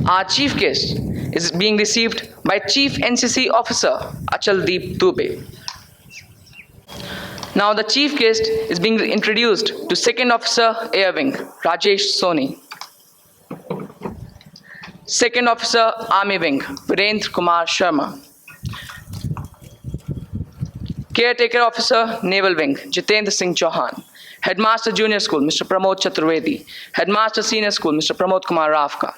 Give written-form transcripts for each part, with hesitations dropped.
Our chief guest is being received by Chief NCC Officer Achaldeep Dubey. Now the chief guest is being introduced to Second Officer Air Wing Rajesh Soni. Second Officer Army Wing Virendra Kumar Sharma. Caretaker Officer Naval Wing Jitendra Singh Chauhan. Headmaster Junior School Mr. Pramod Chaturvedi. Headmaster Senior School Mr. Pramod Kumar Ravka.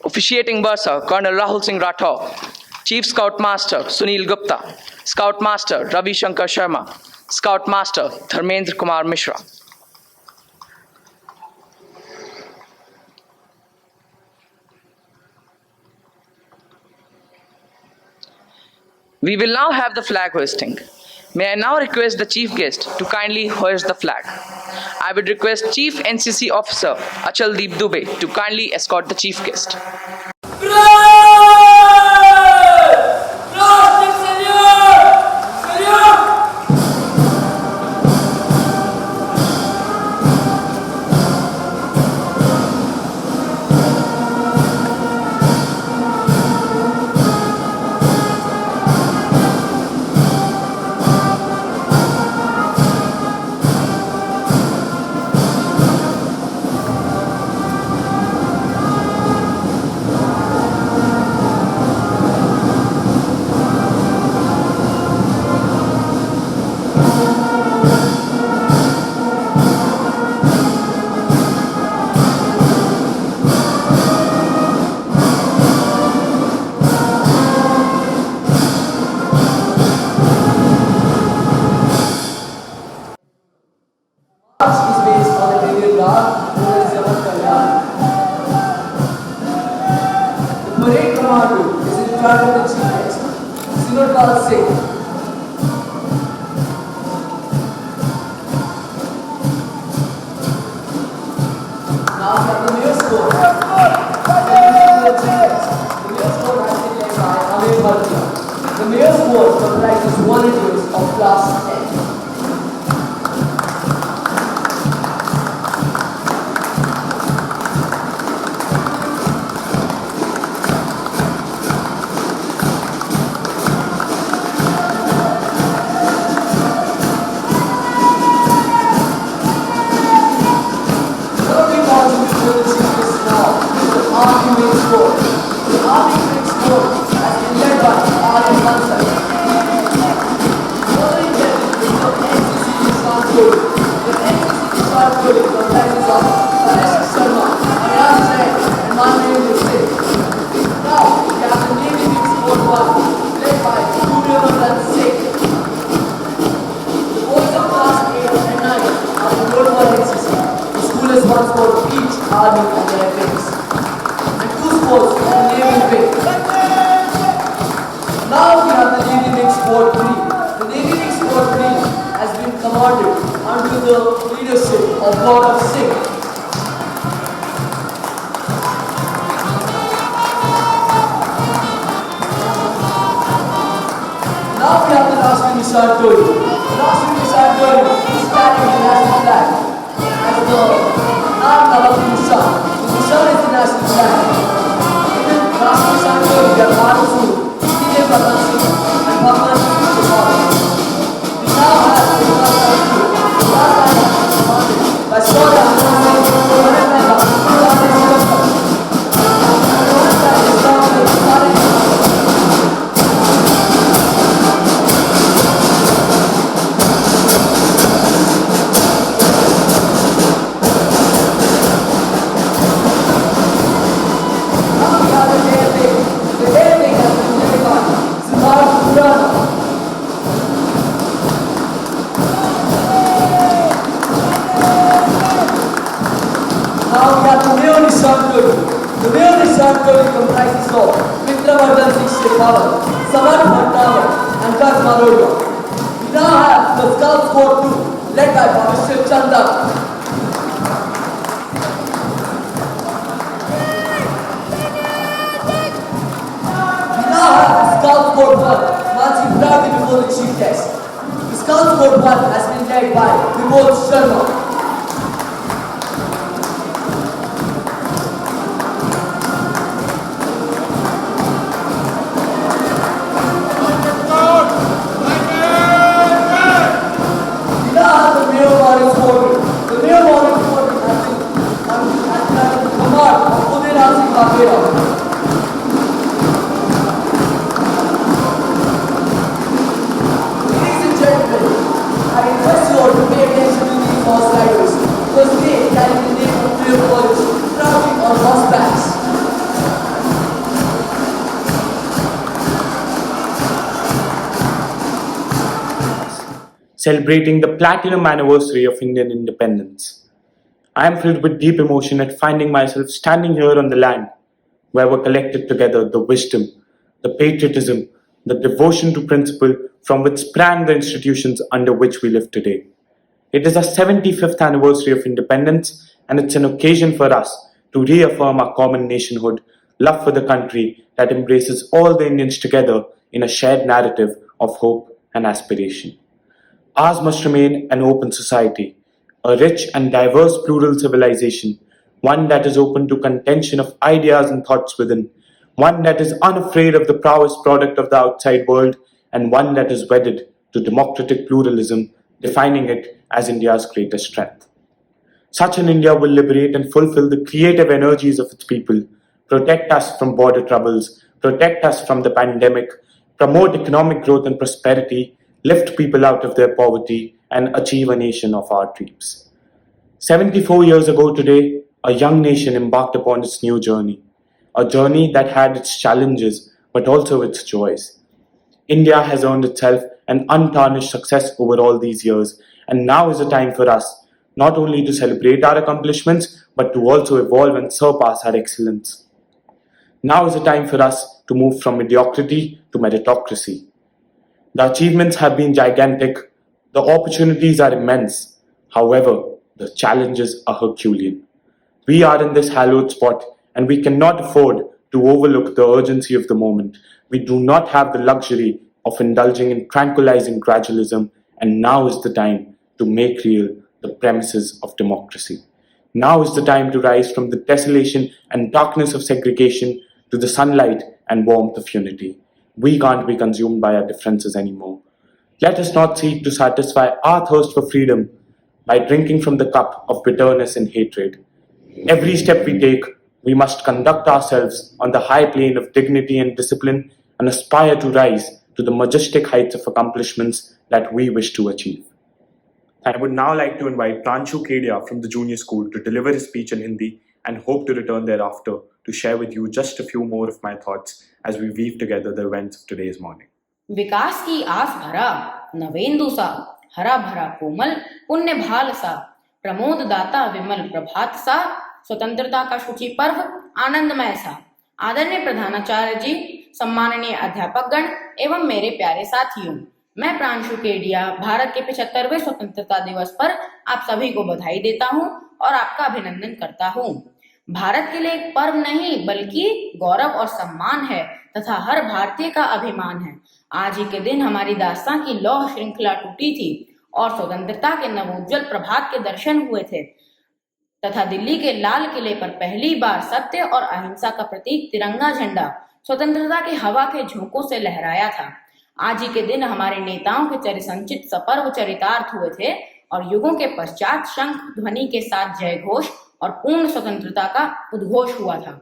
Officiating Bursar Colonel Rahul Singh Rathore. Chief Scout Master Sunil Gupta. Scout Master Ravi Shankar Sharma. Scout Master Dharmendra Kumar Mishra. We will now have the flag hoisting. May I now request the chief guest to kindly hoist the flag. I would request Chief NCC Officer Achaldeep Dubey to kindly escort the chief guest. The Mayo's board comprises volunteers of class 10. celebrating the platinum anniversary of Indian independence. I am filled with deep emotion at finding myself standing here on the land where were collected together the wisdom, the patriotism, the devotion to principle from which sprang the institutions under which we live today. It is our 75th anniversary of independence, and it's an occasion for us to reaffirm our common nationhood, love for the country that embraces all the Indians together in a shared narrative of hope and aspiration. Ours must remain an open society, a rich and diverse plural civilization, one that is open to contention of ideas and thoughts within, one that is unafraid of the prowess product of the outside world, and one that is wedded to democratic pluralism, defining it as India's greatest strength. Such an India will liberate and fulfill the creative energies of its people, protect us from border troubles, protect us from the pandemic, promote economic growth and prosperity, lift people out of their poverty, and achieve a nation of our dreams. 74 years ago today, a young nation embarked upon its new journey, a journey that had its challenges but also its joys. India has earned itself an untarnished success over all these years, and now is the time for us not only to celebrate our accomplishments but to also evolve and surpass our excellence. Now is the time for us to move from mediocrity to meritocracy. The achievements have been gigantic, the opportunities are immense. However, the challenges are Herculean. We are in this hallowed spot and we cannot afford to overlook the urgency of the moment. We do not have the luxury of indulging in tranquilizing gradualism, and now is the time to make real the premises of democracy. Now is the time to rise from the desolation and darkness of segregation to the sunlight and warmth of unity. We can't be consumed by our differences anymore. Let us not seek to satisfy our thirst for freedom by drinking from the cup of bitterness and hatred. Every step we take, we must conduct ourselves on the high plane of dignity and discipline and aspire to rise to the majestic heights of accomplishments that we wish to achieve. I would now like to invite Pranshu Kedia from the junior school to deliver his speech in Hindi and hope to return thereafter to share with you just a few more of my thoughts as we weave together the events of today's morning. विकास की आस भरा नवेंदु सा, हरा भरा कोमल पुण्य भाल सा, प्रमोद दाता विमल प्रभात सा, स्वतंत्रता का शुचि पर्व आनंदमय सा। आदरणीय प्रधानाचार्य जी, सम्माननीय अध्यापकगण एवं मेरे प्यारे साथियों, मैं प्रांशु केडिया भारत के 75वें स्वतंत्रता दिवस पर आप सभी को बधाई देता हूं और आपका अभिनंदन करता हूं। भारत के लिए एक पर्व नहीं बल्कि गौरव और सम्मान है तथा हर भारतीय का अभिमान है। आज ही के दिन हमारी दास्तां की लौह श्रृंखला टूटी थी और स्वतंत्रता के नवोज्जवल प्रभात के दर्शन हुए थे तथा दिल्ली के लाल किले पर पहली बार सत्य और अहिंसा का प्रतीक तिरंगा झंडा स्वतंत्रता की हवा के झोंकों से लहराया था। आज ही के दिन हमारे नेताओं के चरिसंचित सपर्व चरितार्थ हुए थे और युगों के पश्चात शंख ध्वनि के साथ जय घोष और पूर्ण स्वतंत्रता का उद्घोष हुआ था।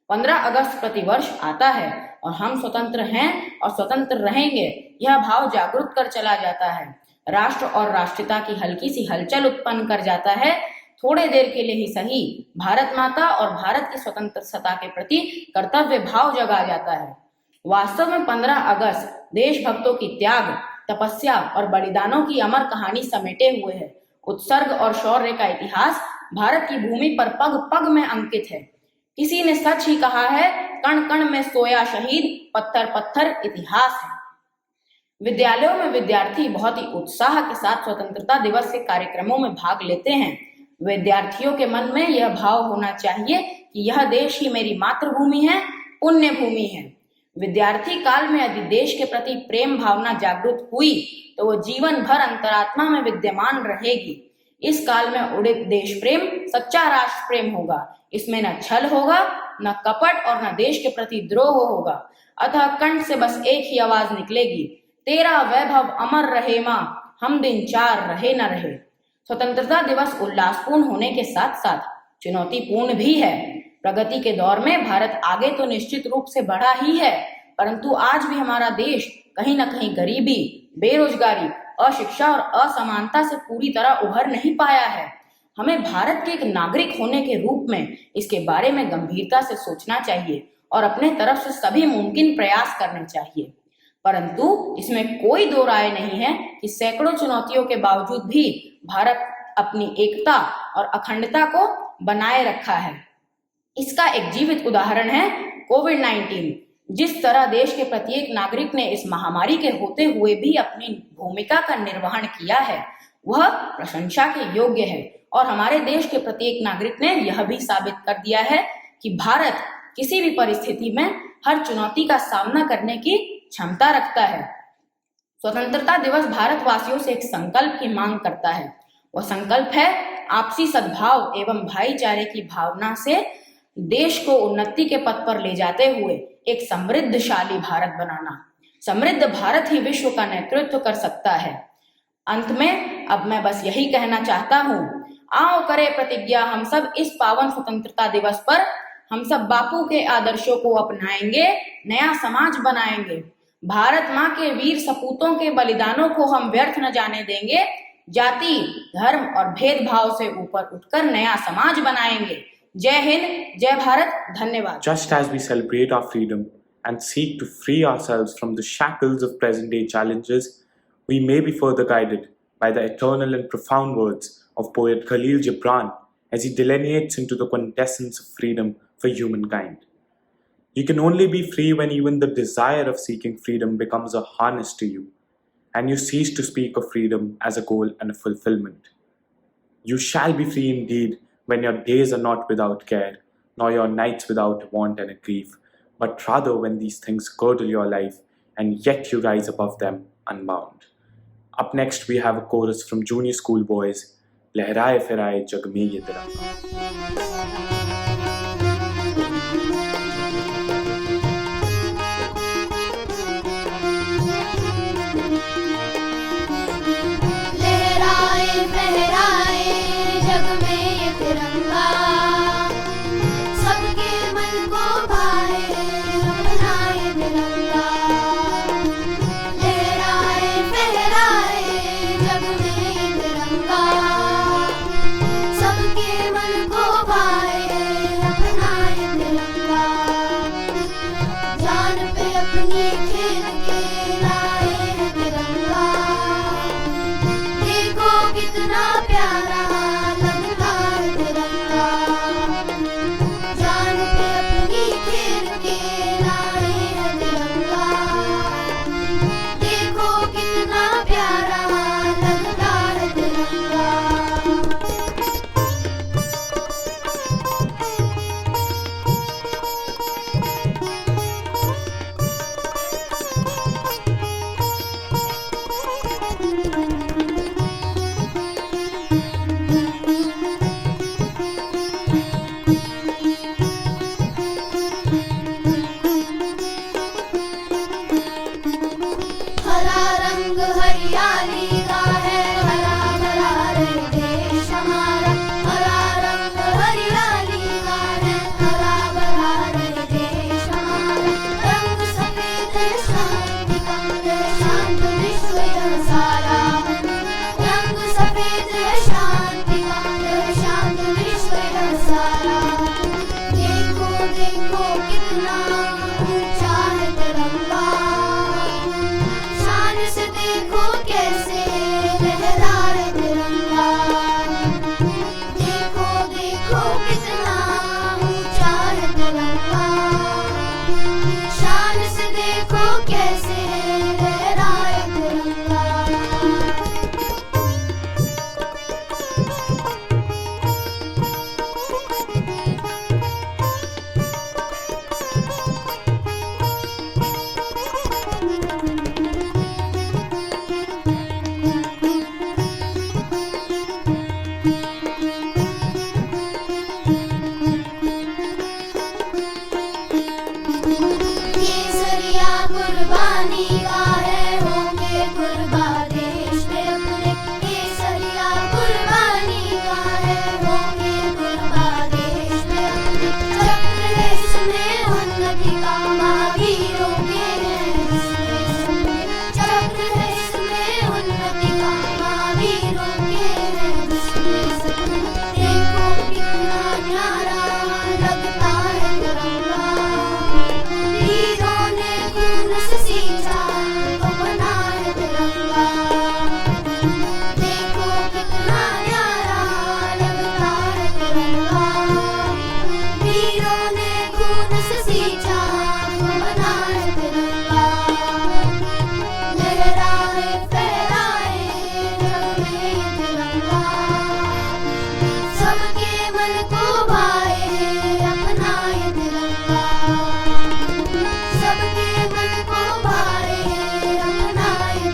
15 अगस्त प्रतिवर्ष आता है और हम स्वतंत्र हैं और स्वतंत्र रहेंगे, यह भाव जागृत कर चला जाता है। राष्ट्र और राष्ट्रीयता की हल्की सी हलचल उत्पन्न कर जाता है। थोड़े देर के लिए ही सही, भारत माता और भारत की स्वतंत्रता के प्रति कर्तव्य भाव जगा जाता है। वास्तव में 15 अगस्त देशभक्तों की त्याग, तपस्या और बलिदानों की अमर कहानी समेटे हुए है। उत्सर्ग और शौर्य का इतिहास भारत की भूमि पर पग पग में अंकित है। किसी ने सच ही कहा है, कण कण में सोया शहीद, पत्थर पत्थर इतिहास है। विद्यालयों में विद्यार्थी बहुत ही उत्साह के साथ स्वतंत्रता दिवस के कार्यक्रमों में भाग लेते हैं। विद्यार्थियों के मन में यह भाव होना चाहिए कि यह देश ही मेरी मातृभूमि है, पुण्य भूमि है। विद्यार्थी काल में यदि देश के प्रति प्रेम भावना जागृत हुई तो वो जीवन भर अंतरात्मा में विद्यमान रहेगी। इस काल में उड़ित देश प्रेम सच्चा राष्ट्र प्रेम होगा। इसमें न छल होगा, न कपट और न देश के प्रति द्रोह होगा। अतः कंठ से बस एक ही आवाज निकलेगी, तेरा वैभव अमर रहे मां, हम दिन चार रहे न रहे। स्वतंत्रता दिवस उल्लासपूर्ण होने के साथ साथ चुनौतीपूर्ण भी है। प्रगति के दौर में भारत आगे तो निश्चित रूप से बढ़ा ही है, परंतु आज भी हमारा देश कहीं न कहीं गरीबी, बेरोजगारी, अशिक्षा और असमानता से पूरी तरह उभर नहीं पाया है। हमें भारत के एक नागरिक होने के रूप में इसके बारे में गंभीरता से सोचना चाहिए और अपने तरफ से सभी मुमकिन प्रयास करने चाहिए। परंतु इसमें कोई दो राय नहीं है कि सैकड़ों चुनौतियों के बावजूद भी भारत अपनी एकता और अखंडता को बनाए रखा है। इसका एक जीवित उदाहरण है कोविड-19। जिस तरह देश के प्रत्येक नागरिक ने इस महामारी के होते हुए भी अपनी भूमिका का निर्वहन किया है, वह प्रशंसा के योग्य है। और हमारे देश के प्रत्येक नागरिक ने यह भी साबित कर दिया है कि भारत किसी भी परिस्थिति में हर चुनौती का सामना करने की क्षमता रखता है। स्वतंत्रता दिवस भारतवासियों से एक संकल्प की मांग करता है। वह संकल्प है आपसी सद्भाव एवं भाईचारे की भावना से देश को उन्नति के पथ पर ले जाते हुए एक समृद्धशाली भारत बनाना। समृद्ध भारत ही विश्व का नेतृत्व कर सकता है। अंत में अब मैं बस यही कहना चाहता हूँ, आओ करें प्रतिज्ञा हम सब इस पावन स्वतंत्रता दिवस पर, हम सब बापू के आदर्शों को अपनाएंगे, नया समाज बनाएंगे। भारत माँ के वीर सपूतों के बलिदानों को हम व्यर्थ न जाने देंगे। जाति, धर्म और भेदभाव से ऊपर उठकर नया समाज बनाएंगे। जय हिंद, जय भारत, धन्यवाद। Just as we celebrate our freedom and seek to free ourselves from the shackles of present-day challenges, we may be further guided by the eternal and profound words of poet Khalil Gibran as he delineates into the quintessence of freedom for humankind. You can only be free when even the desire of seeking freedom becomes a harness to you, and you cease to speak of freedom as a goal and a fulfillment. You shall be free indeed when your days are not without care, nor your nights without want and a grief, but rather when these things girdle your life, and yet you rise above them unbound. Up next, we have a chorus from junior school boys, Lehraye Feraye Jag Mein Ye Tiranga. लहराए फहराए जग में ये तिरंगा, सबके मन को भाए अपना ये तिरंगा। लहराए फहराए जग में ये तिरंगा, सबके मन को भाए अपना ये तिरंगा। जान पे अपनी खेल के लाए हैं तिरंगा, देखो कितना प्यारा लगता है तिरंगा। जान पे अपनी खेल के लाए हैं तिरंगा, देखो कितना प्यारा लगता है तिरंगा। हरा रंग हरियाली का है, हरा भरा रे देश हमारा। हरा रंग हरियाली का है, हरा भरा रे देश हमारा। रंग सफेद है शांति का, है शांत विश्व यह सारा। रंग सफेद है शांति का, है शांत विश्व यह सारा। देखो देखो कितना ऊंचा है तिरंगा, शान से देखो कैसे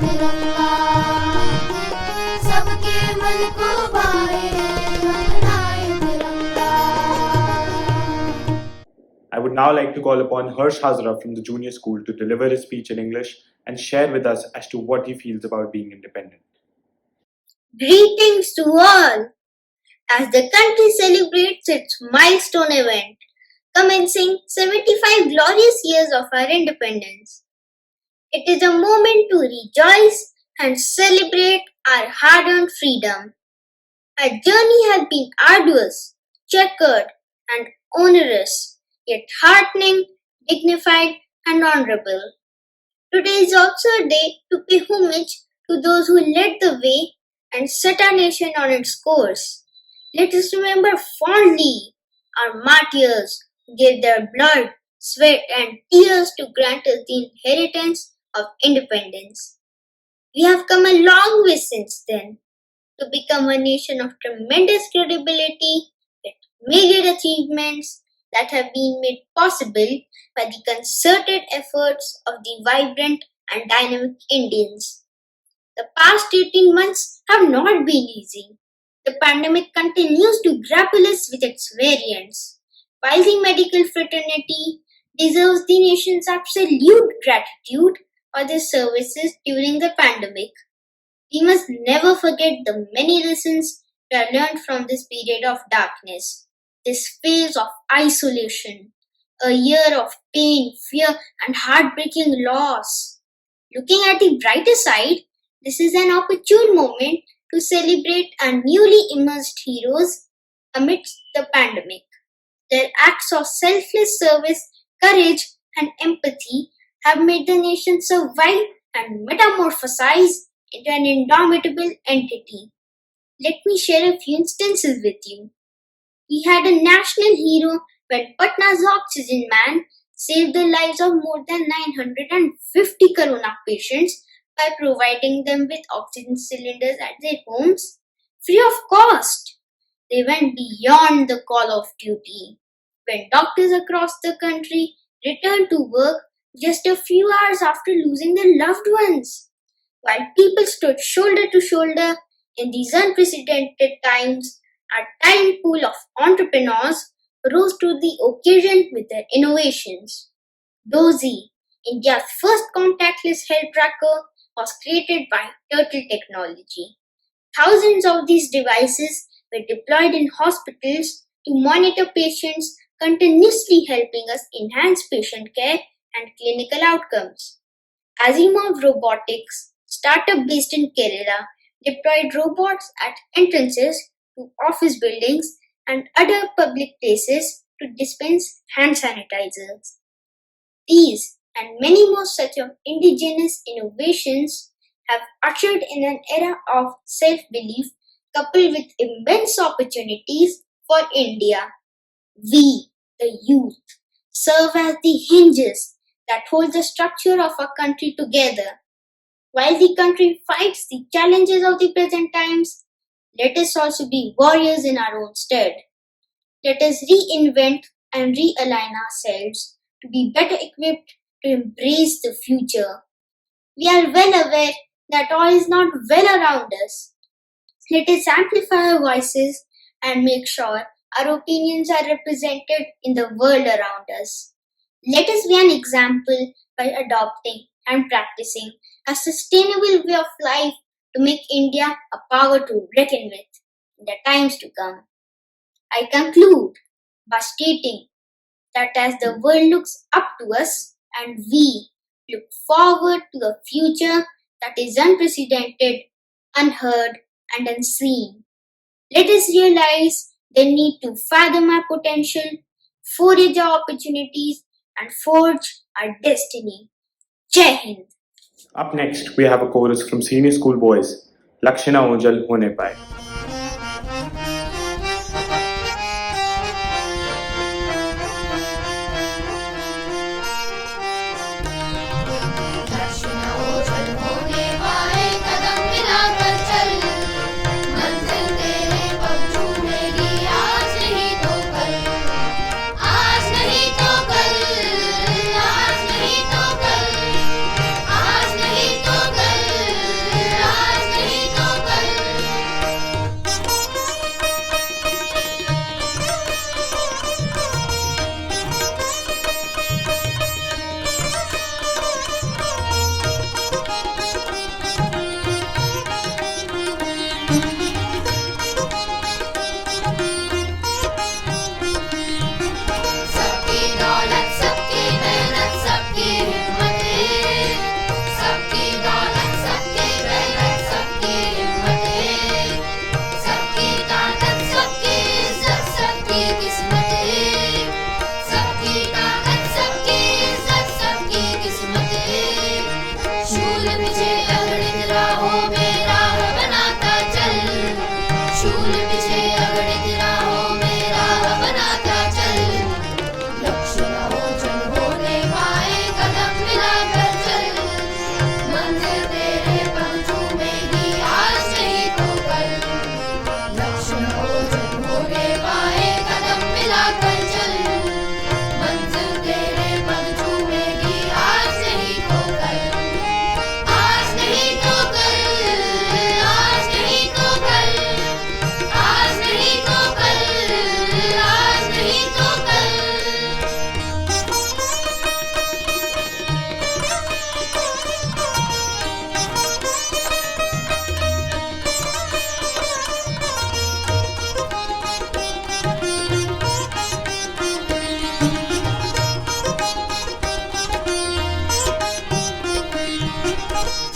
तिरंगा सबके मन को भाए अपनाए तिरंगा I would now like to call upon Harsh Hazra from the junior school to deliver his speech in English and share with us as to what he feels about being independent. Greetings to all as the country celebrates its milestone event, commencing 75 glorious years of our independence. It is a moment to rejoice and celebrate our hard-earned freedom. Our journey has been arduous, checkered, and onerous, yet heartening, dignified, and honorable. Today is also a day to pay homage to those who led the way and set our nation on its course. Let us remember fondly our martyrs who gave their blood, sweat, and tears to grant us the inheritance of independence. We have come a long way since then to become a nation of tremendous credibility with myriad achievements that have been made possible by the concerted efforts of the vibrant and dynamic Indians. The past 18 months have not been easy. The pandemic continues to grapple us with its variants, while the medical fraternity deserves the nation's absolute gratitude for their services during the pandemic. We must never forget the many lessons we have learned from this period of darkness, this phase of isolation, a year of pain, fear, and heartbreaking loss. Looking at the brighter side, this is an opportune moment to celebrate our newly emerged heroes amidst the pandemic. Their acts of selfless service, courage, and empathy have made the nation survive and metamorphosize into an indomitable entity. Let me share a few instances with you. We had a national hero when Patna's oxygen man saved the lives of more than 950 corona patients by providing them with oxygen cylinders at their homes free of cost. They went beyond the call of duty. When doctors across the country returned to work just a few hours after losing their loved ones, while people stood shoulder to shoulder in these unprecedented times, our talent pool of entrepreneurs rose to the occasion with their innovations. Dozy, India's first contactless health tracker, was created by Turtle Technology. Thousands of these devices were deployed in hospitals to monitor patients, continuously helping us enhance patient care and clinical outcomes. Asimov Robotics, startup based in Kerala, deployed robots at entrances to office buildings and other public places to dispense hand sanitizers. These and many more such of indigenous innovations have ushered in an era of self-belief coupled with immense opportunities for India. We, the youth, serve as the hinges that hold the structure of our country together. While the country fights the challenges of the present times, let us also be warriors in our own stead. Let us reinvent and realign ourselves to be better equipped to embrace the future. We are well aware that all is not well around us. Let us amplify our voices and make sure our opinions are represented in the world around us. Let us be an example by adopting and practicing a sustainable way of life to make India a power to reckon with in the times to come. I conclude by stating that as the world looks up to us and we look forward to a future that is unprecedented, unheard, and unseen, let us realize the need to fathom our potential, forage our opportunities, and forge our destiny. Jai Hind. Up next, we have a chorus from senior school boys, Lakshana Ojal Hone Paye. लक्ष्य ओझल होने पाए कदम मिलाकर चल मंजिल तेरे पग चूमेगी आज नहीं तो कल आज नहीं तो कल आज नहीं तो कल आज नहीं तो कल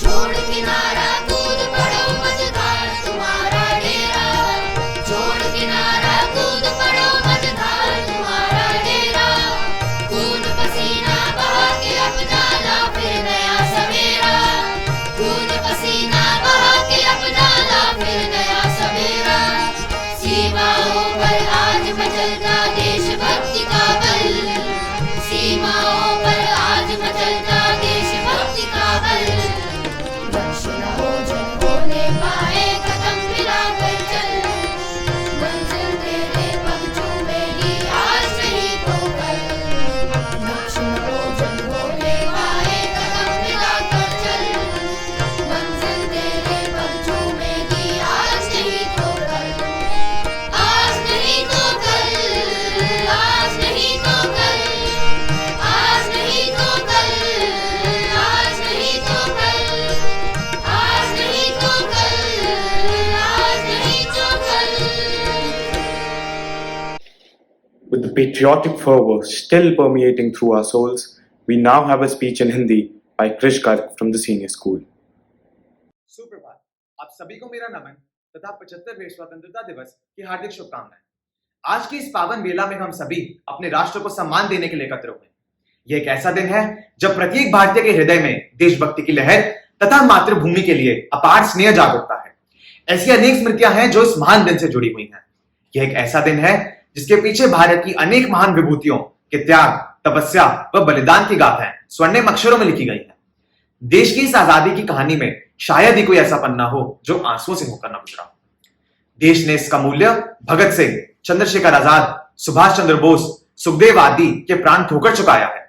छोड़ किनारा कूद पड़ो मझधार तुम्हारा डेरा छोड़ किनारा कूद पड़ो मझधार तुम्हारा डेरा खून पसीना बहा के अपना ला फिर नया सवेरा खून पसीना बहा के अपना ला फिर नया सवेरा सीमाओं पर आज मचलता देशभक्ति का बल सीमाओं पर आज मचलता देशभक्ति का बल दक्षिण हो जन होने पाए कदम मिलाकर चल मंजिल तेरे पग चूमेगी आज नहीं तो कल दक्षिण हो जन होने पाए कदम मिलाकर चल मंजिल तेरे पग चूमेगी आज नहीं तो कल आज नहीं तो कल आज नहीं तो कल आज नहीं तो कल आज नहीं तो कल आज नहीं तो कल आज नहीं तो कल With the patriotic fervor still permeating through our souls, we now have a speech in Hindi by Krish Garg from the senior school. सुप्रभात। आप सभी को मेरा नमन तथा 75वें स्वतंत्रता दिवस की हार्दिक शुभकामनाएं। आज की इस पावन बेला में हम सभी अपने राष्ट्र को सम्मान देने के लिए एकत्र हुए। यह एक ऐसा दिन है जब प्रत्येक भारतीय के हृदय में देशभक्ति की लहर तथा मातृभूमि के लिए अपार स्नेह जाग उठता है। ऐसी अनेक स्मृतियां हैं जो इस महान दिन से जुड़ी हुई हैं। यह एक ऐसा दिन है जिसके पीछे भारत की अनेक महान विभूतियों के त्याग, तपस्या व बलिदान की गाथाएं स्वर्णिम अक्षरों में लिखी गई हैं। देश की इस आजादी की कहानी में शायद ही कोई ऐसा पन्ना हो जो आंसुओं से होकर न गुजरा। देश ने इसका मूल्य भगत सिंह, चंद्रशेखर आजाद, सुभाष चंद्र बोस, सुखदेव आदि के प्राण ठोकर चुकाया है।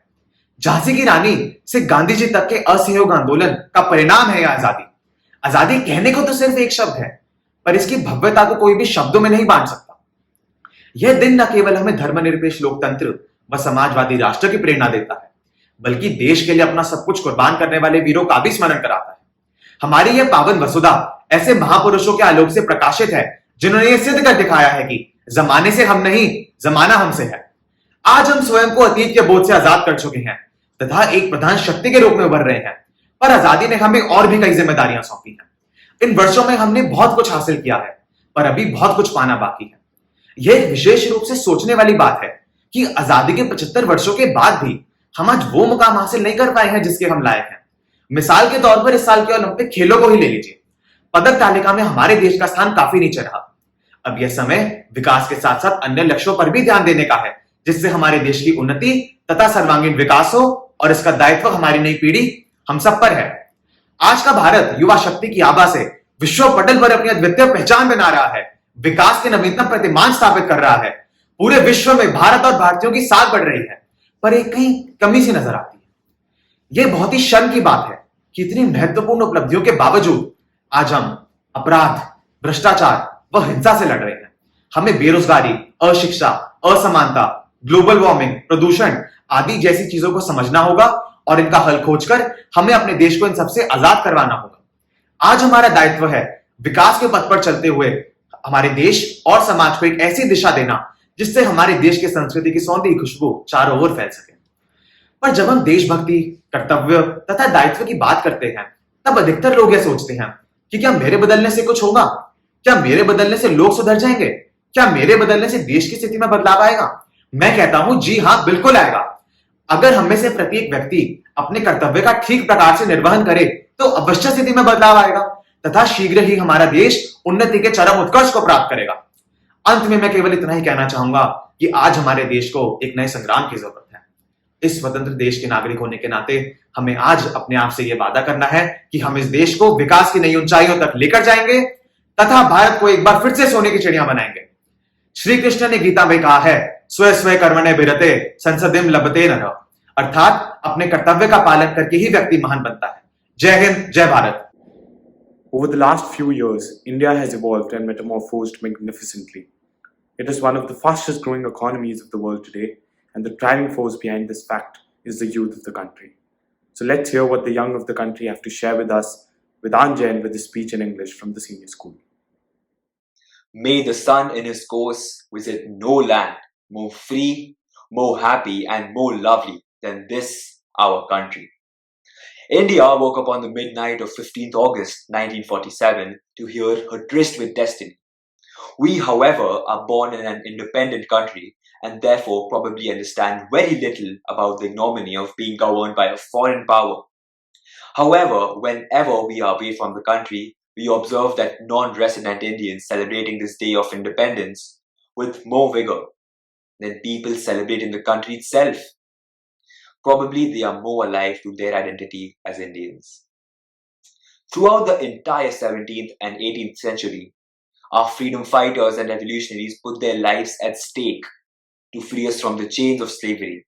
झांसी की रानी से गांधी जी तक के असहयोग आंदोलन का परिणाम है यह आजादी। आजादी कहने को तो सिर्फ एक शब्द है, पर इसकी भव्यता को कोई भी शब्दों में नहीं बांट सकता। यह दिन न केवल हमें धर्मनिरपेक्ष लोकतंत्र व समाजवादी राष्ट्र की प्रेरणा देता है, बल्कि देश के लिए अपना सब कुछ कुर्बान करने वाले वीरों का भी स्मरण कराता है। हमारी यह पावन वसुधा ऐसे महापुरुषों के आलोक से प्रकाशित है जिन्होंने यह सिद्ध कर दिखाया है कि जमाने से हम नहीं, जमाना हमसे है। आज हम स्वयं को अतीत के बोझ से आजाद कर चुके हैं तथा एक प्रधान शक्ति के रूप में उभर रहे हैं, पर आजादी ने हमें और भी कई जिम्मेदारियां सौंपी हैं। इन वर्षों में हमने बहुत कुछ हासिल किया है, पर अभी बहुत कुछ पाना बाकी है। यह एक विशेष रूप से सोचने वाली बात है कि आजादी के 75 वर्षों के बाद भी हम आज वो मुकाम हासिल नहीं कर पाए हैं जिसके हम लायक हैं। मिसाल के तौर पर इस साल के ओलंपिक खेलों को ही ले लीजिए। पदक तालिका में हमारे देश का स्थान काफी नीचे रहा। अब यह समय विकास के साथ साथ अन्य लक्ष्यों पर भी ध्यान देने का है, जिससे हमारे देश की उन्नति तथा सर्वांगीण विकास हो, और इसका दायित्व हमारी नई पीढ़ी हम सब पर है। आज का भारत युवा शक्ति की आभा से विश्व पटल पर अपनी अद्वितीय पहचान बना रहा है, विकास के नवीनतम प्रतिमान स्थापित कर रहा है। पूरे विश्व में भारत और भारतीयों की साख बढ़ रही है, पर एक कहीं कमी सी नजर आती है। यह बहुत ही शर्म की बात है कि इतनी महत्वपूर्ण उपलब्धियों के बावजूद आज हम अपराध, भ्रष्टाचार व हिंसा से लड़ रहे हैं। हमें बेरोजगारी, अशिक्षा, असमानता, ग्लोबल वार्मिंग, प्रदूषण आदि जैसी चीजों को समझना होगा और इनका हल खोजकर हमें अपने देश को इन सबसे आजाद करवाना होगा। आज हमारा दायित्व है विकास के पथ पर चलते हुए हमारे देश और समाज को एक ऐसी दिशा देना जिससे हमारे देश की संस्कृति की सौंधी खुशबू चारों ओर फैल सके। पर जब हम देशभक्ति, कर्तव्य तथा दायित्व की बात करते हैं, तब अधिकतर लोग यह सोचते हैं कि क्या मेरे बदलने से कुछ होगा? क्या मेरे बदलने से लोग सुधर जाएंगे? क्या मेरे बदलने से देश की स्थिति में बदलाव आएगा? मैं कहता हूं जी हां, बिल्कुल आएगा। अगर हम में से प्रत्येक व्यक्ति अपने कर्तव्य का ठीक प्रकार से निर्वहन करे तो अवश्य स्थिति में बदलाव आएगा तथा शीघ्र ही हमारा देश उन्नति के चरम उत्कर्ष को प्राप्त करेगा। अंत में मैं केवल इतना ही कहना चाहूंगा कि आज हमारे देश को एक नए संग्राम की जरूरत है। इस स्वतंत्र देश के नागरिक होने के नाते हमें आज अपने आप से यह वादा करना है कि हम इस देश को विकास की नई ऊंचाइयों तक लेकर जाएंगे तथा भारत को एक बार फिर से सोने की चिड़िया बनाएंगे। श्री कृष्ण ने गीता में कहा है, स्व स्व कर्मणे विरते संसदिम लभते नरः, अर्थात अपने कर्तव्य का पालन करके ही व्यक्ति महान बनता है। जय हिंद, जय Bharat. Over the last few years, India has evolved and metamorphosed magnificently. It is one of the fastest growing economies of the world today, and the driving force behind this fact is the youth of the country. So let's hear what the young of the country have to share with us, with Anjan with his speech in English from the senior school. May the sun in his course visit no land more free, more happy, and more lovely than this, our country. India woke up on the midnight of 15th August 1947 to hear her tryst with destiny. We, however, are born in an independent country and therefore probably understand very little about the ignominy of being governed by a foreign power. However, whenever we are away from the country, we observe that non-resident Indians celebrating this day of independence with more vigor than people celebrating the country itself. Probably they are more alive to their identity as Indians. Throughout the entire 17th and 18th century, our freedom fighters and revolutionaries put their lives at stake to free us from the chains of slavery.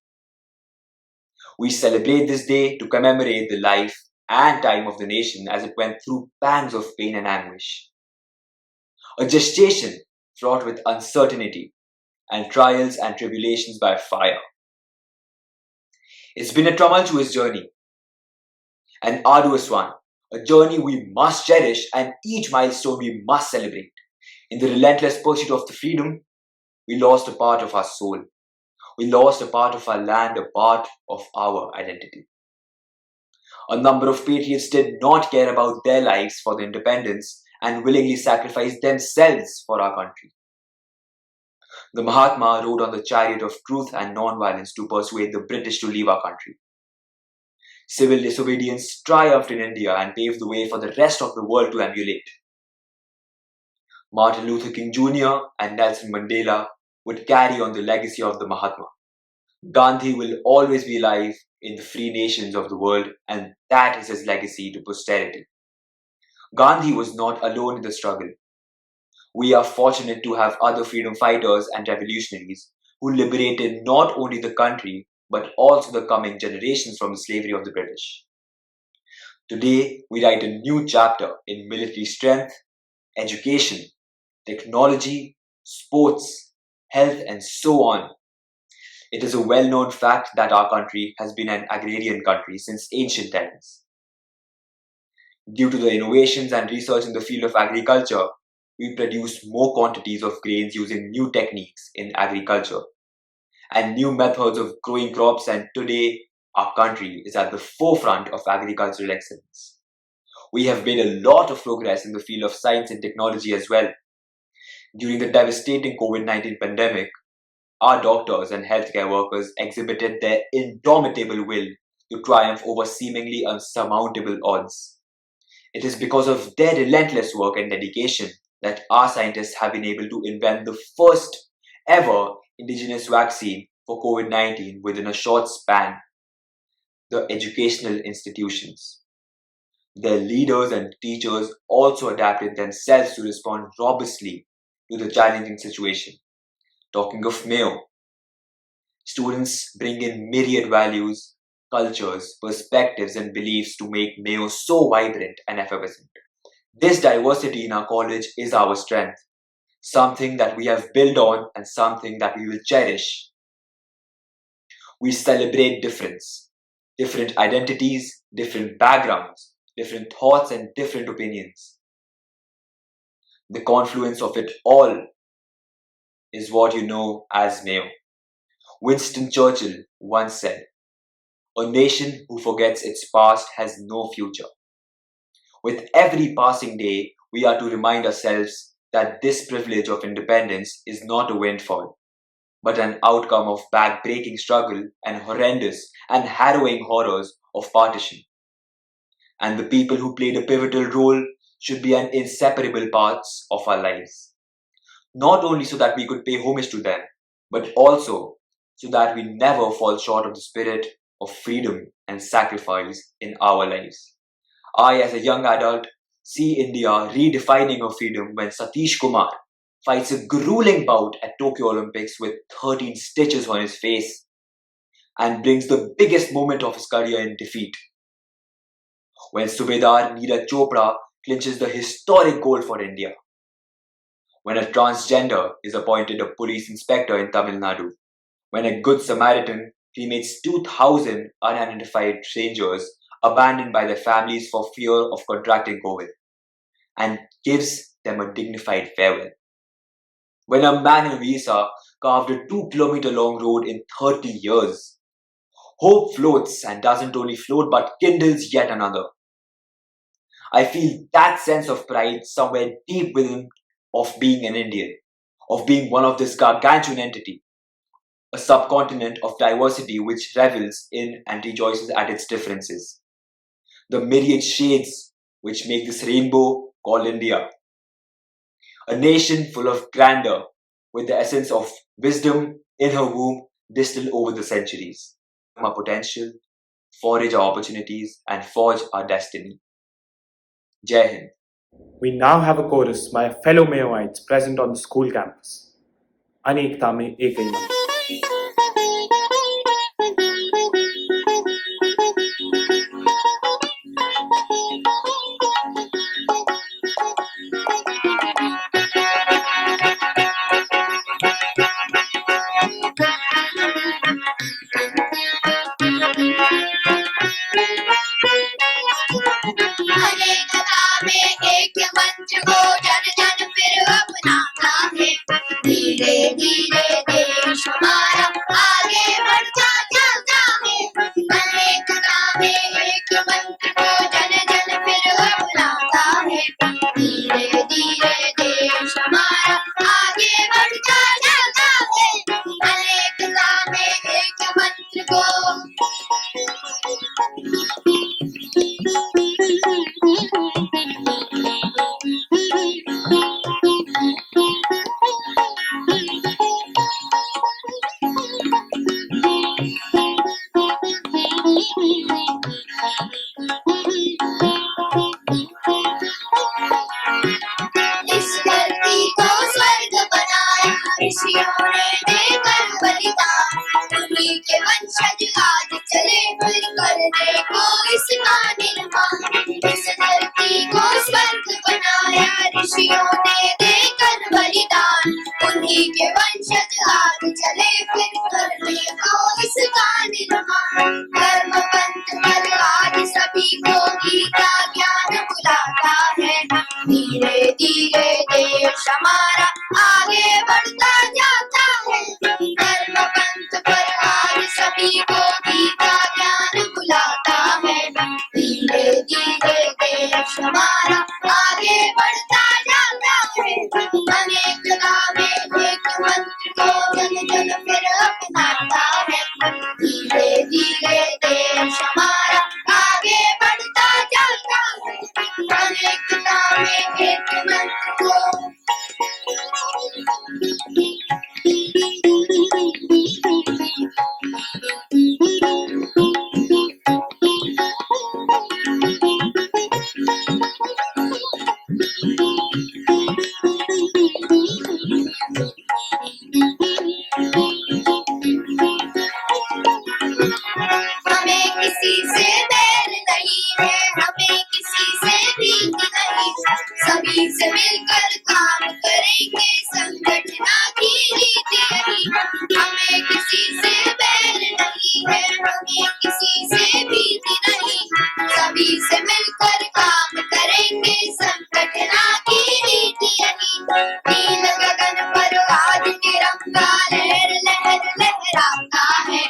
We celebrate this day to commemorate the life and time of the nation as it went through pangs of pain and anguish. A gestation fraught with uncertainty and trials and tribulations by fire. It's been a tumultuous journey, an arduous one, a journey we must cherish and each milestone we must celebrate. In the relentless pursuit of the freedom, we lost a part of our soul. We lost a part of our land, a part of our identity. A number of patriots did not care about their lives for the independence and willingly sacrificed themselves for our country. The Mahatma rode on the chariot of truth and non-violence to persuade the British to leave our country. Civil disobedience triumphed in India and paved the way for the rest of the world to emulate. Martin Luther King Jr. and Nelson Mandela would carry on the legacy of the Mahatma. Gandhi will always be alive in the free nations of the world, and that is his legacy to posterity. Gandhi was not alone in the struggle. We are fortunate to have other freedom fighters and revolutionaries who liberated not only the country but also the coming generations from the slavery of the British. Today, we write a new chapter in military strength, education, technology, sports, health, and so on. It is a well-known fact that our country has been an agrarian country since ancient times. Due to the innovations and research in the field of agriculture, we produce more quantities of grains using new techniques in agriculture and new methods of growing crops, and today our country is at the forefront of agricultural excellence. We have made a lot of progress in the field of science and technology as well. During the devastating COVID-19 pandemic, our doctors and healthcare workers exhibited their indomitable will to triumph over seemingly unsurmountable odds. It is because of their relentless work and dedication that our scientists have been able to invent the first ever indigenous vaccine for COVID-19 within a short span. The educational institutions. Their leaders and teachers also adapted themselves to respond robustly to the challenging situation. Talking of Mayo, students bring in myriad values, cultures, perspectives, and beliefs to make Mayo so vibrant and effervescent. This diversity in our college is our strength, something that we have built on and something that we will cherish. We celebrate difference, different identities, different backgrounds, different thoughts, and different opinions. The confluence of it all is what you know as Mayo. Winston Churchill once said, "A nation who forgets its past has no future." With every passing day, we are to remind ourselves that this privilege of independence is not a windfall, but an outcome of back-breaking struggle and horrendous and harrowing horrors of partition. And the people who played a pivotal role should be an inseparable parts of our lives. Not only so that we could pay homage to them, but also so that we never fall short of the spirit of freedom and sacrifice in our lives. I, as a young adult, see India redefining her freedom when Satish Kumar fights a grueling bout at Tokyo Olympics with 13 stitches on his face and brings the biggest moment of his career in defeat. When Subedar Neeraj Chopra clinches the historic gold for India. When a transgender is appointed a police inspector in Tamil Nadu. When a good Samaritan cremates 2,000 unidentified strangers abandoned by their families for fear of contracting COVID and gives them a dignified farewell. When a man in Visa carved a 2-kilometer long road in 30 years. Hope floats and doesn't only float but kindles yet another. I feel that sense of pride somewhere deep within of being an Indian, of being one of this gargantuan entity, a subcontinent of diversity which revels in and rejoices at its differences. The myriad shades which make this rainbow called India. A nation full of grandeur, with the essence of wisdom in her womb distilled over the centuries. Our potential, forage our opportunities, and forge our destiny. Jai Hind. We now have a chorus by fellow Mayoites present on the school campus. Anekta mein ek hai mantra. अनेकता में एक मंत्र को जन जन फिर अपनाता है धीरे धीरे देश हमारा आगे बढ़ता चलता है अनेकता में एक मंत्र को जन जन फिर अपनाता है धीरे धीरे देश हमारा आगे बढ़ता चलता है अनेकता में एक मंत्र को इस धरती को स्वर्ग बनाया ऋषियों ने देकर बलिदान उन्हीं के वंशज आज चले फिर करने को इसका निर्माण इस धरती को स्वर्ग बनाया ऋषियों ने देकर बलिदान उन्हीं के वंशज आज चले फिर करने को इसका निर्माण धर्म पंथ पर आज सभी को गीता ज्ञान बुलाता है धीरे धीरे देश हमारा आगे बढ़ता जाता है धर्म पंथ पर आज सभी को गीता ज्ञान बुलाता है धीरे धीरे देश हमारा आगे बढ़ता जाता है अनेकता में एक मंत्र को जन जन फिर अपनाता है धीरे धीरे देश हमारा आगे बढ़ता जाता है अनेकता में एक मंत्र को हमें किसी से बैर नहीं है हमें किसी से भीख नहीं सभी से मिलकर काम करेंगे संगठना की नीति यही हमें किसी से बैर नहीं है हमें किसी से भीख नहीं सभी से मिलकर काम करेंगे संगठना की नीति यही नील गगन पर आज तिरंगा लहर लहर लहराता है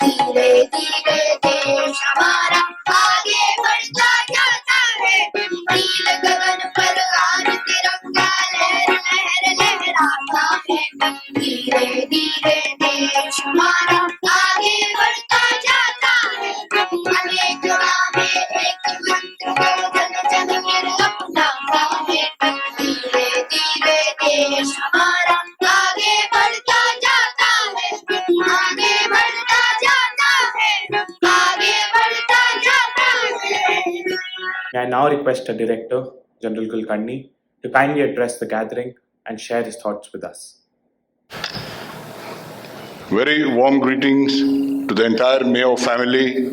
धीरे धीरे देश हमारा आगे बढ़ता जाता है नील गगन पर आज तिरंगा लहर लहर लहराता है धीरे धीरे देश हमारा आगे बढ़ता जाता है अनेकता में एक मंत्र को जन जन फिर अपनाता है धीरे धीरे देश हमारा आगे बढ़ता जाता है आगे बढ़ता जाता है आगे बढ़ता जाता है May I now request the Director, General Kulkarni, to kindly address the gathering and share his thoughts with us. Very warm greetings to the entire Mayo family,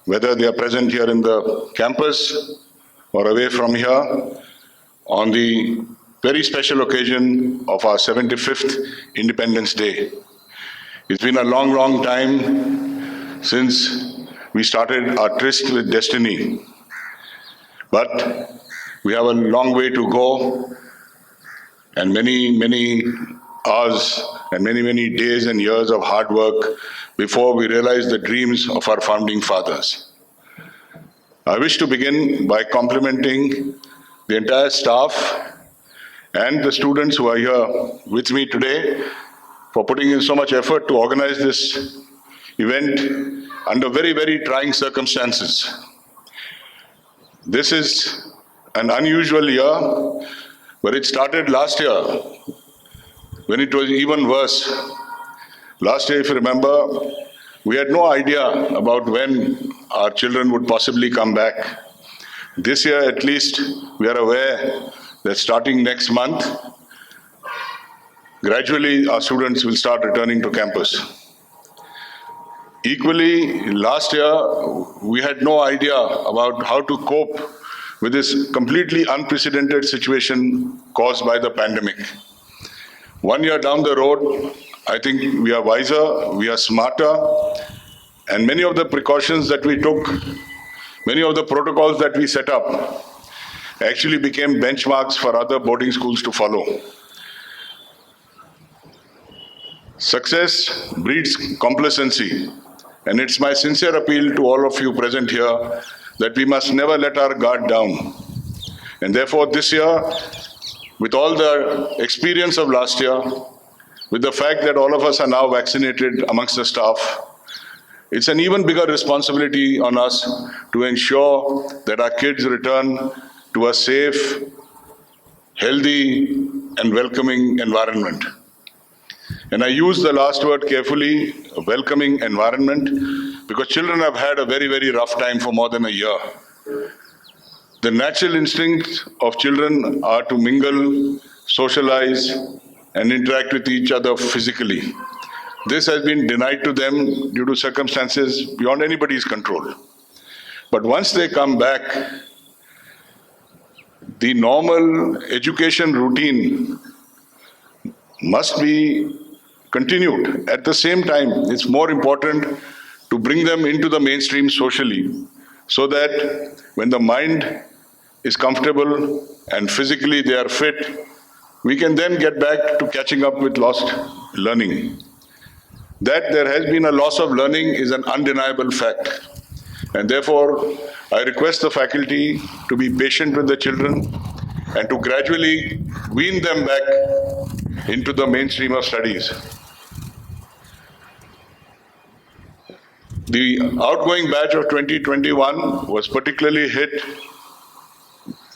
whether they are present here in the campus or away from here, on the very special occasion of our 75th Independence Day. It's been a long, long time since we started our tryst with destiny. But we have a long way to go and many, many hours and many, many days and years of hard work before we realized the dreams of our founding fathers. I wish to begin by complimenting the entire staff and the students who are here with me today for putting in so much effort to organize this event under very, very trying circumstances. This is an unusual year, but it started last year when it was even worse. Last year, if you remember, we had no idea about when our children would possibly come back. This year, at least, we are aware that starting next month, gradually our students will start returning to campus. Equally, last year, we had no idea about how to cope with this completely unprecedented situation caused by the pandemic. 1 year down the road, I think we are wiser, we are smarter, and many of the precautions that we took, many of the protocols that we set up actually became benchmarks for other boarding schools to follow. Success breeds complacency, and it's my sincere appeal to all of you present here that we must never let our guard down. And therefore this year, with all the experience of last year, with the fact that all of us are now vaccinated amongst the staff, it's an even bigger responsibility on us to ensure that our kids return to a safe, healthy, and welcoming environment. And I use the last word carefully, a welcoming environment, because children have had a very, very rough time for more than a year. The natural instincts of children are to mingle, socialize, and interact with each other physically. This has been denied to them due to circumstances beyond anybody's control. But once they come back, the normal education routine must be continued. At the same time, it's more important to bring them into the mainstream socially, so that when the mind is comfortable and physically they are fit, we can then get back to catching up with lost learning. That there has been a loss of learning is an undeniable fact. And therefore, I request the faculty to be patient with the children and to gradually wean them back into the mainstream of studies. The outgoing batch of 2021 was particularly hit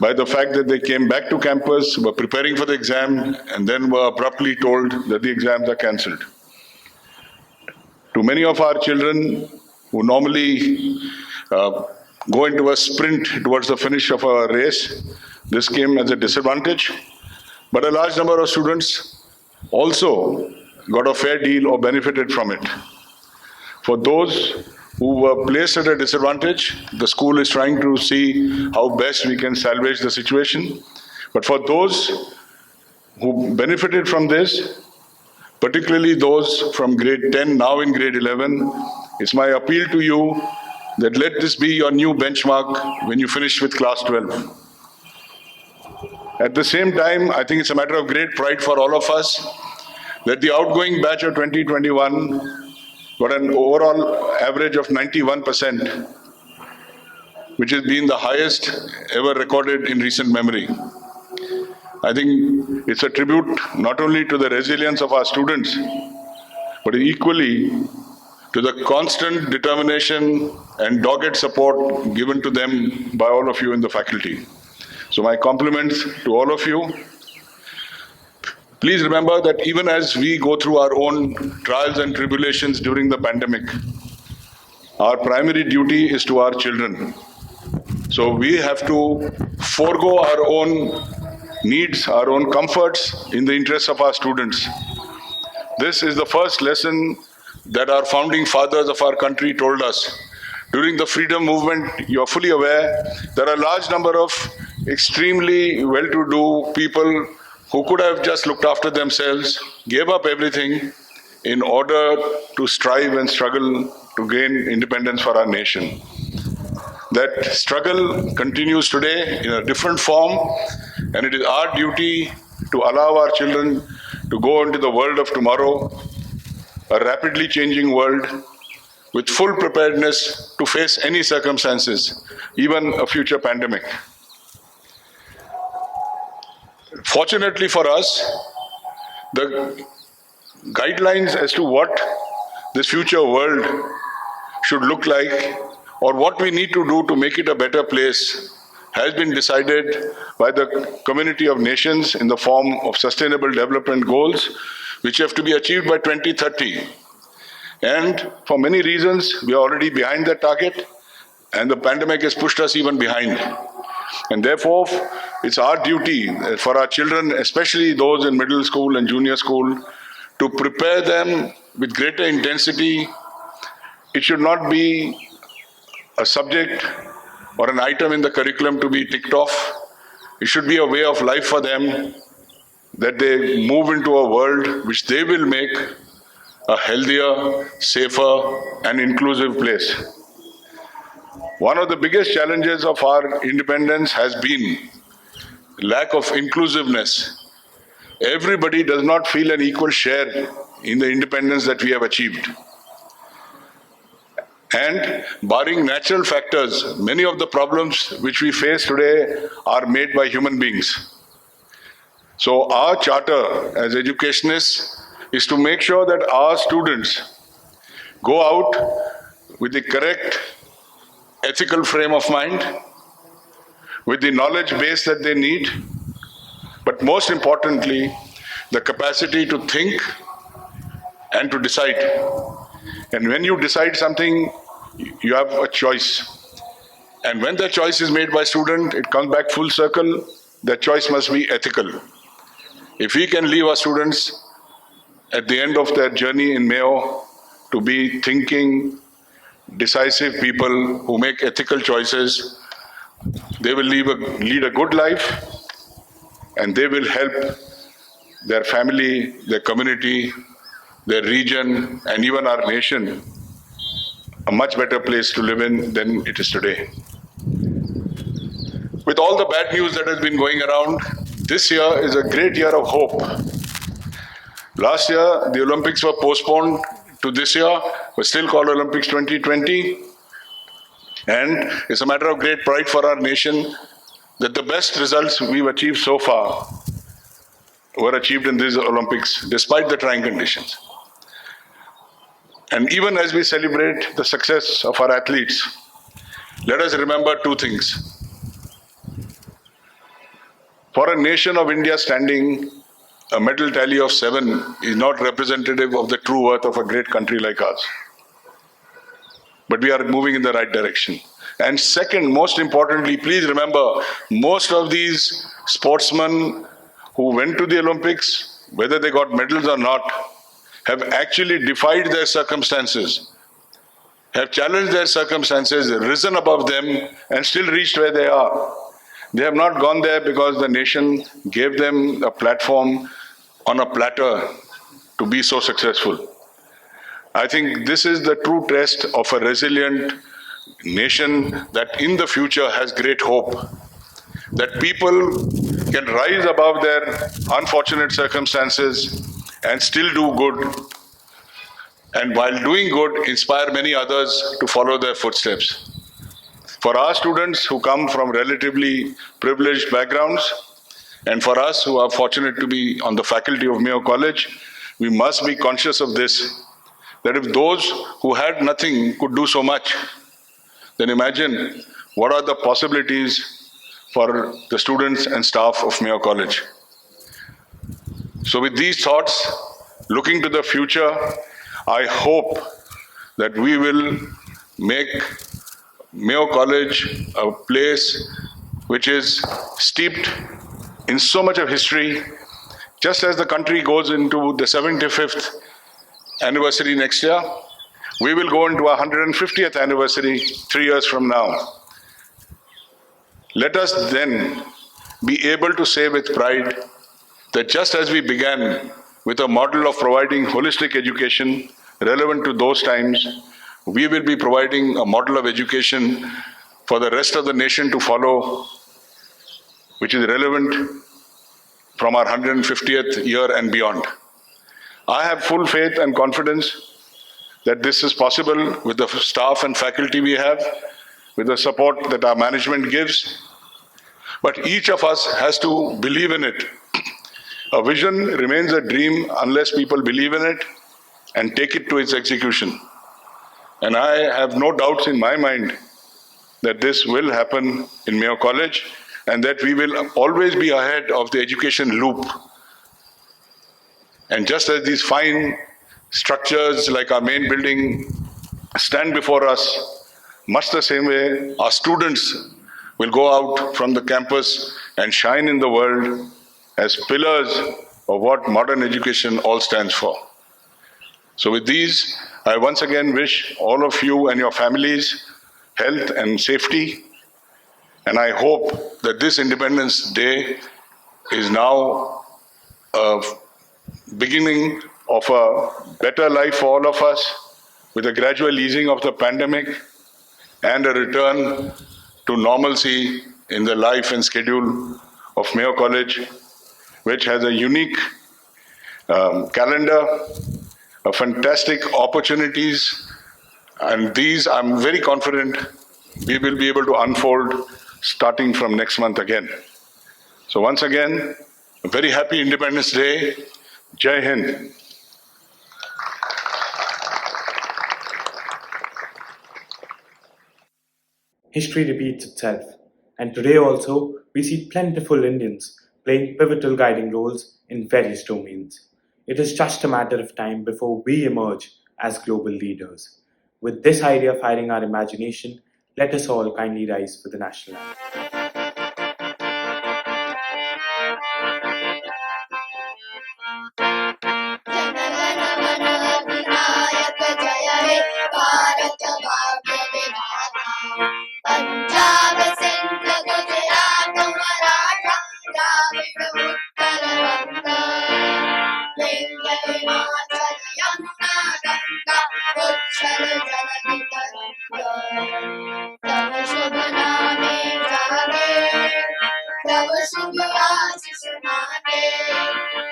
by the fact that they came back to campus, were preparing for the exam, and then were abruptly told that the exams are cancelled. To many of our children who normally go into a sprint towards the finish of a race, this came as a disadvantage. But a large number of students also got a fair deal or benefited from it. For those who were placed at a disadvantage, the school is trying to see how best we can salvage the situation. But for those who benefited from this, particularly those from grade 10, now in grade 11, it's my appeal to you that let this be your new benchmark when you finish with class 12. At the same time, I think it's a matter of great pride for all of us that the outgoing batch of 2021 got an overall average of 91%, which has been the highest ever recorded in recent memory. I think it's a tribute not only to the resilience of our students, but equally to the constant determination and dogged support given to them by all of you in the faculty. So my compliments to all of you. Please remember that even as we go through our own trials and tribulations during the pandemic, our primary duty is to our children. So we have to forego our own needs, our own comforts in the interests of our students. This is the first lesson that our founding fathers of our country told us. During the freedom movement, you're fully aware, there are a large number of extremely well-to-do people who could have just looked after themselves, gave up everything in order to strive and struggle to gain independence for our nation. That struggle continues today in a different form, and it is our duty to allow our children to go into the world of tomorrow, a rapidly changing world, with full preparedness to face any circumstances, even a future pandemic. Fortunately for us, the guidelines as to what this future world should look like or what we need to do to make it a better place has been decided by the community of nations in the form of sustainable development goals, which have to be achieved by 2030. And for many reasons, we are already behind that target, and the pandemic has pushed us even behind. And therefore, it's our duty for our children, especially those in middle school and junior school, to prepare them with greater intensity. It should not be a subject or an item in the curriculum to be ticked off. It should be a way of life for them, that they move into a world which they will make a healthier, safer, and inclusive place. One of the biggest challenges of our independence has been lack of inclusiveness. Everybody does not feel an equal share in the independence that we have achieved. And barring natural factors, many of the problems which we face today are made by human beings. So our charter as educationists is to make sure that our students go out with the correct ethical frame of mind, with the knowledge base that they need, but most importantly, the capacity to think and to decide. And when you decide something, you have a choice. And when that choice is made by student, it comes back full circle. That choice must be ethical. If we can leave our students at the end of their journey in Mayo to be thinking, decisive people who make ethical choices, they will lead a good life, and they will help their family, their community, their region, and even our nation a much better place to live in than it is today. With all the bad news that has been going around, this year is a great year of hope. Last year, the Olympics were postponed to this year, but still called Olympics 2020. And it's a matter of great pride for our nation that the best results we've achieved so far were achieved in these Olympics, despite the trying conditions. And even as we celebrate the success of our athletes, let us remember two things. For a nation of India standing, a medal tally of 7 is not representative of the true worth of a great country like ours. But we are moving in the right direction. And second, most importantly, please remember, most of these sportsmen who went to the Olympics, whether they got medals or not, have actually defied their circumstances, have challenged their circumstances, risen above them, and still reached where they are. They have not gone there because the nation gave them a platform on a platter to be so successful. I think this is the true test of a resilient nation that in the future has great hope, that people can rise above their unfortunate circumstances and still do good, and while doing good, inspire many others to follow their footsteps. For our students who come from relatively privileged backgrounds, and for us who are fortunate to be on the faculty of Mayo College, we must be conscious of this, that if those who had nothing could do so much, then imagine what are the possibilities for the students and staff of Mayo College. So with these thoughts, looking to the future, I hope that we will make Mayo College a place which is steeped in so much of history, just as the country goes into the 75th anniversary next year. We will go into our 150th anniversary 3 years from now. Let us then be able to say with pride that just as we began with a model of providing holistic education relevant to those times, we will be providing a model of education for the rest of the nation to follow, which is relevant from our 150th year and beyond. I have full faith and confidence that this is possible with the staff and faculty we have, with the support that our management gives. But each of us has to believe in it. A vision remains a dream unless people believe in it and take it to its execution. And I have no doubts in my mind that this will happen in Mayo College and that we will always be ahead of the education loop. And just as these fine structures like our main building stand before us, much the same way our students will go out from the campus and shine in the world as pillars of what modern education all stands for. So with these, I once again wish all of you and your families health and safety. And I hope that this Independence Day is now a beginning of a better life for all of us, with a gradual easing of the pandemic and a return to normalcy in the life and schedule of Mayo College, which has a unique calendar, a fantastic opportunities, and these I'm very confident we will be able to unfold starting from next month again. So once again, a very happy Independence Day. Jai Hind. History repeats itself, and today also we see plentiful Indians playing pivotal guiding roles in various domains. It is just a matter of time before we emerge as global leaders. With this idea firing our imagination, let us all kindly rise for the national anthem. Punjab Sindh Gujarat Maratha Dravida Utkal बंग विंध्य हिमाचल यमुना गंगा उच्छल जलधि तरंग तव शुभ नामे जागे तव शुभ आशीष मांगे